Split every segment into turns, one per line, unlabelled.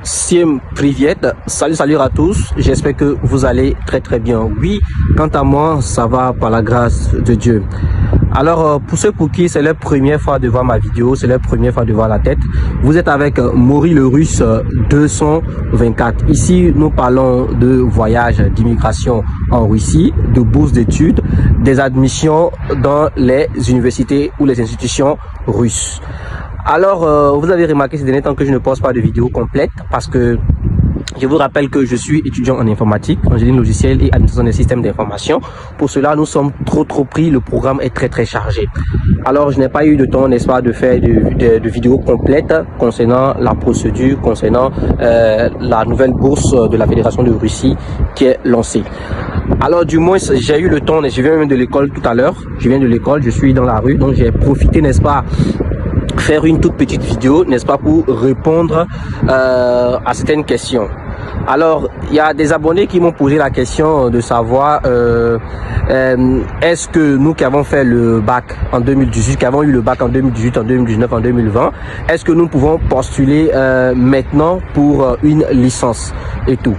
Всем привет, salut à tous, j'espère que vous allez très bien. Oui, quant à moi, ça va par la grâce de Dieu. Alors, pour ceux pour qui c'est la première fois de voir ma vidéo, c'est la première fois de voir la tête, vous êtes avec Maury le Russe 224. Ici, nous parlons de voyage, d'immigration en Russie, de bourse d'études, des admissions dans les universités ou les institutions russes. Alors, vous avez remarqué ces derniers temps que je ne poste pas de vidéo complète parce que je vous rappelle que je suis étudiant en informatique, en génie logiciel et administration des systèmes d'information. Pour cela, nous sommes trop pris, le programme est très chargé. Alors, je n'ai pas eu de temps, n'est-ce pas, de faire de vidéos complètes concernant la procédure, concernant la nouvelle bourse de la Fédération de Russie qui est lancée. Alors, du moins, j'ai eu le temps, je viens même de l'école tout à l'heure, je viens de l'école, je suis dans la rue, donc j'ai profité, n'est-ce pas, faire une toute petite vidéo, n'est-ce pas, pour répondre à certaines questions. Alors, il y a des abonnés qui m'ont posé la question de savoir est-ce que nous qui avons fait le bac en 2018, qui avons eu le bac en 2018, en 2019, en 2020, est-ce que nous pouvons postuler maintenant pour une licence et tout.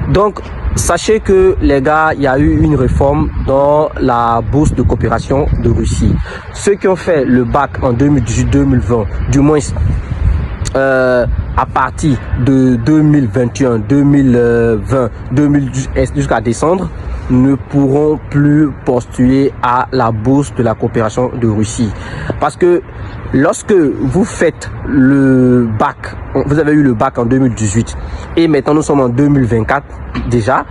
Donc, sachez que les gars, il y a eu une réforme dans la bourse de coopération de Russie. Ceux qui ont fait le bac en 2018-2020, du moins à partir de 2021, 2020, 2010 jusqu'à décembre, ne pourront plus postuler à la bourse de la coopération de Russie. Parce que lorsque vous faites le bac, vous avez eu le bac en 2018 et maintenant nous sommes en 2024 déjà,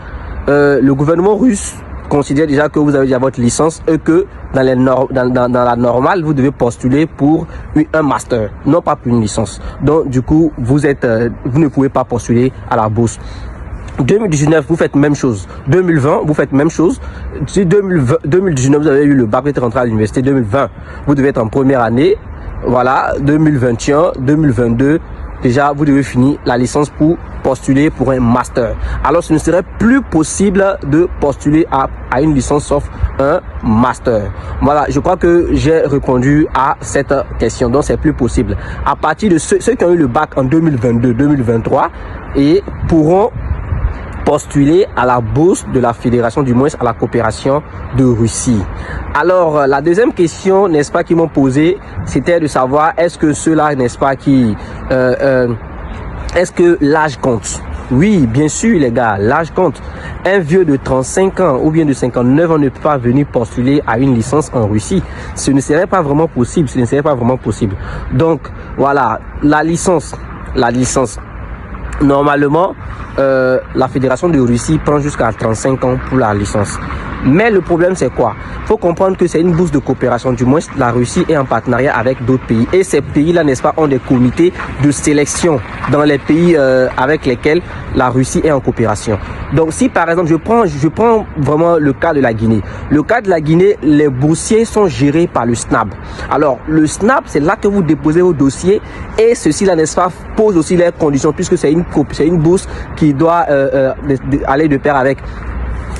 le gouvernement russe considère déjà que vous avez déjà votre licence et que dans la normale, vous devez postuler pour un master, non pas pour une licence. Donc du coup, vous ne pouvez pas postuler à la bourse. 2019, vous faites même chose. 2020, vous faites même chose. Si 2019, vous avez eu le bac, vous êtes rentré à l'université. 2020, vous devez être en première année. Voilà, 2021, 2022, déjà, vous devez finir la licence pour postuler pour un master. Alors, ce ne serait plus possible de postuler à une licence sauf un master. Voilà, je crois que j'ai répondu à cette question. Donc, c'est plus possible. À partir de ceux qui ont eu le bac en 2022, 2023 et pourront postuler à la bourse de la fédération, du moins à la coopération de Russie. Alors, la deuxième question, n'est-ce pas, qu'ils m'ont posé, c'était de savoir est-ce que ceux-là, n'est-ce pas, est-ce que l'âge compte? Oui, bien sûr, les gars, l'âge compte. Un vieux de 35 ans ou bien de 59 ans ne peut pas venir postuler à une licence en Russie. Ce ne serait pas vraiment possible. Ce ne serait pas vraiment possible. Donc, voilà, la licence. Normalement, la Fédération de Russie prend jusqu'à 35 ans pour la licence. Mais le problème, c'est quoi? Il faut comprendre que c'est une bourse de coopération. Du moins, la Russie est en partenariat avec d'autres pays. Et ces pays-là, n'est-ce pas, ont des comités de sélection dans les pays avec lesquels la Russie est en coopération. Donc, si par exemple, je prends vraiment le cas de la Guinée. Le cas de la Guinée, les boursiers sont gérés par le SNAP. Alors, le SNAP, c'est là que vous déposez vos dossiers. Et ceci-là, n'est-ce pas, pose aussi les conditions puisque c'est une bourse qui doit aller de pair avec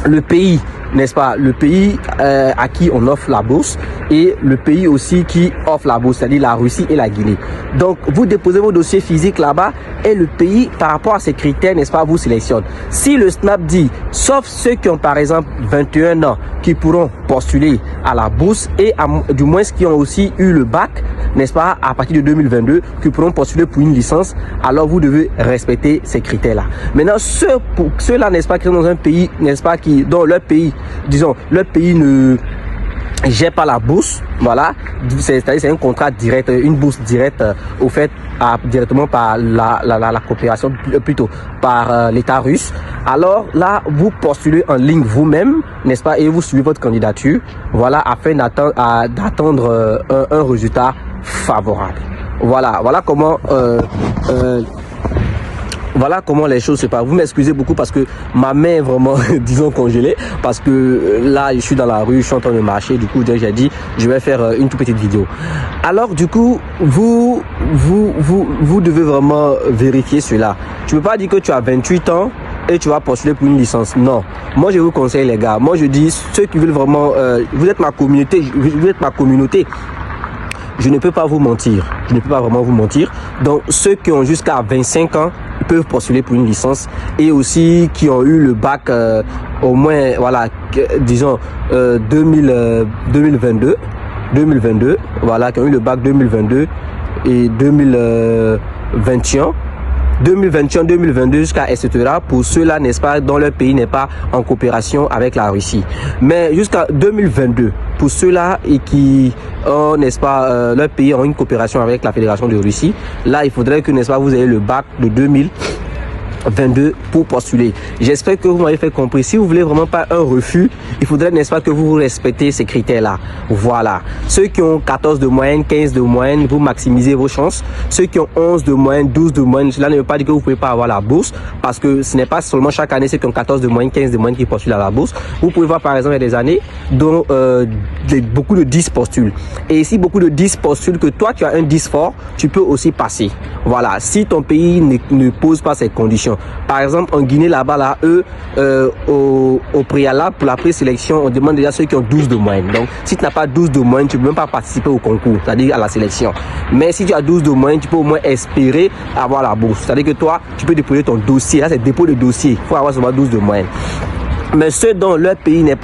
le pays, n'est-ce pas, le pays à qui on offre la bourse et le pays aussi qui offre la bourse, c'est-à-dire la Russie et la Guinée. Donc, vous déposez vos dossiers physiques là-bas et le pays, par rapport à ces critères, n'est-ce pas, vous sélectionne. Si le SNAP dit, sauf ceux qui ont par exemple 21 ans, qui pourront postuler à la bourse et du moins qui ont aussi eu le bac, n'est-ce pas, à partir de 2022, qui pourront postuler pour une licence, alors vous devez respecter ces critères-là. Maintenant, ceux-là, n'est-ce pas, qui sont dans un pays, n'est-ce pas, dont leur pays, disons, leur pays ne gère pas la bourse, voilà, c'est-à-dire c'est un contrat direct, une bourse directe offerte directement par la coopération, plutôt par l'État russe. Alors là, vous postulez en ligne vous-même, n'est-ce pas, et vous suivez votre candidature, voilà, afin d'attendre un résultat favorable. Voilà comment voilà comment les choses se passent. Vous m'excusez beaucoup parce que ma main est vraiment, disons, congelée. Parce que là, je suis dans la rue, je suis en train de marcher. Du coup, j'ai dit, je vais faire une toute petite vidéo. Alors, du coup, vous devez vraiment vérifier cela. Tu ne peux pas dire que tu as 28 ans et tu vas postuler pour une licence. Non. Moi, je vous conseille, les gars. Moi, je dis, ceux qui veulent vraiment... vous êtes ma communauté. Je ne peux pas vous mentir. Je ne peux pas vraiment vous mentir. Donc, ceux qui ont jusqu'à 25 ans peuvent postuler pour une licence et aussi qui ont eu le bac au moins, voilà, disons 2022, voilà, qui ont eu le bac 2022 et 2021. 2021, 2022 jusqu'à etc. Pour ceux-là, n'est-ce pas, dont leur pays n'est pas en coopération avec la Russie. Mais jusqu'à 2022, pour ceux-là et qui ont, n'est-ce pas, leur pays ont une coopération avec la Fédération de Russie, là, il faudrait que, n'est-ce pas, vous ayez le bac de 2022 pour postuler. J'espère que vous m'avez fait compris. Si vous voulez vraiment pas un refus, il faudrait, n'est-ce pas, que vous respectez ces critères-là. Voilà. Ceux qui ont 14 de moyenne, 15 de moyenne, vous maximisez vos chances. Ceux qui ont 11 de moyenne, 12 de moyenne, cela ne veut pas dire que vous pouvez pas avoir la bourse, parce que ce n'est pas seulement chaque année ceux qui ont 14 de moyenne, 15 de moyenne qui postulent à la bourse. Vous pouvez voir par exemple il y a des années dont beaucoup de 10 postulent. Et si beaucoup de 10 postulent, que toi tu as un 10 fort, tu peux aussi passer. Voilà. Si ton pays ne pose pas ces conditions. Par exemple, en Guinée, là-bas, là, eux, au préalable, pour la présélection, on demande déjà ceux qui ont 12 de moyenne. Donc, si tu n'as pas 12 de moyenne, tu ne peux même pas participer au concours, c'est-à-dire à la sélection. Mais si tu as 12 de moyenne, tu peux au moins espérer avoir la bourse. C'est-à-dire que toi, tu peux déposer ton dossier. Là, c'est dépôt de dossier. Il faut avoir seulement 12 de moyenne. Mais ceux dont leur pays ne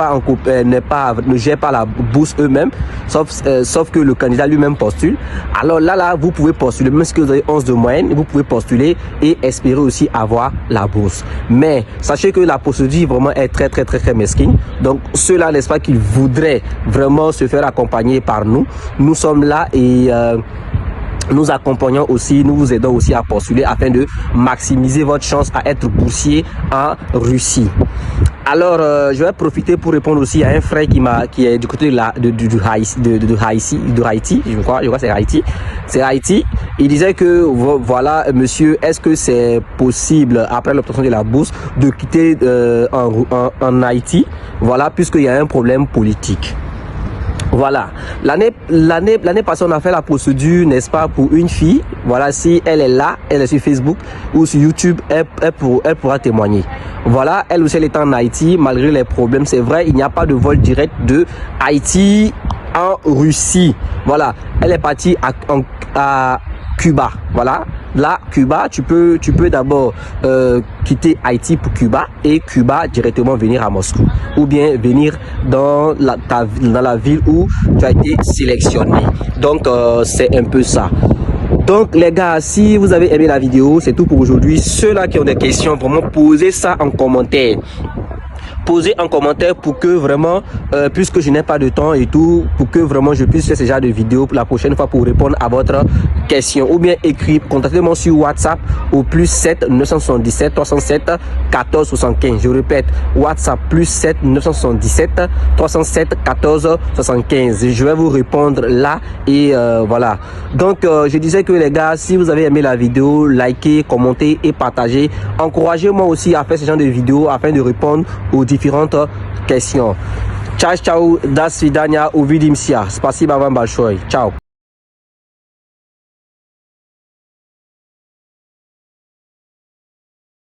gère pas la bourse eux-mêmes, sauf que le candidat lui-même postule, alors là, vous pouvez postuler, même si vous avez 11 de moyenne, vous pouvez postuler et espérer aussi avoir la bourse. Mais sachez que la procédure vraiment est très mesquine. Donc ceux-là, n'est-ce pas, qu'ils voudraient vraiment se faire accompagner par nous, nous sommes là et nous accompagnons aussi, nous vous aidons aussi à postuler afin de maximiser votre chance à être boursier en Russie. Alors, je vais profiter pour répondre aussi à un frère qui est du côté de Haïti, je crois c'est Haïti. C'est Haïti. Il disait que, voilà, monsieur, est-ce que c'est possible, après l'obtention de la bourse, de quitter en Haïti, voilà, puisqu'il y a un problème politique. Voilà, l'année passée, on a fait la procédure, n'est-ce pas, pour une fille. Voilà, si elle est là, elle est sur Facebook ou sur YouTube, elle pourra témoigner. Voilà, elle aussi, elle est en Haïti, malgré les problèmes. C'est vrai, il n'y a pas de vol direct de Haïti en Russie. Voilà, elle est partie à Cuba. Voilà, là, Cuba, tu peux d'abord quitter Haïti pour Cuba et Cuba directement venir à Moscou, ou bien venir dans la ville où tu as été sélectionné. Donc c'est un peu ça. Donc les gars, si vous avez aimé la vidéo, c'est tout pour aujourd'hui. Ceux-là qui ont des questions, vraiment posez ça en commentaire. Posez en commentaire pour que vraiment, puisque je n'ai pas de temps et tout, pour que vraiment je puisse faire ce genre de vidéo pour la prochaine fois pour répondre à votre question. Ou bien écrire, contactez-moi sur WhatsApp au +7 977 307 14 75. Je répète, WhatsApp +7 977 307 14 75. Je vais vous répondre là et voilà. Donc je disais que les gars, si vous avez aimé la vidéo, likez, commentez et partagez. Encouragez-moi aussi à faire ce genre de vidéos afin de répondre aux différentes questions. Ciao, ciao, до свидания, увидимся. Спасибо вам большое. Ciao.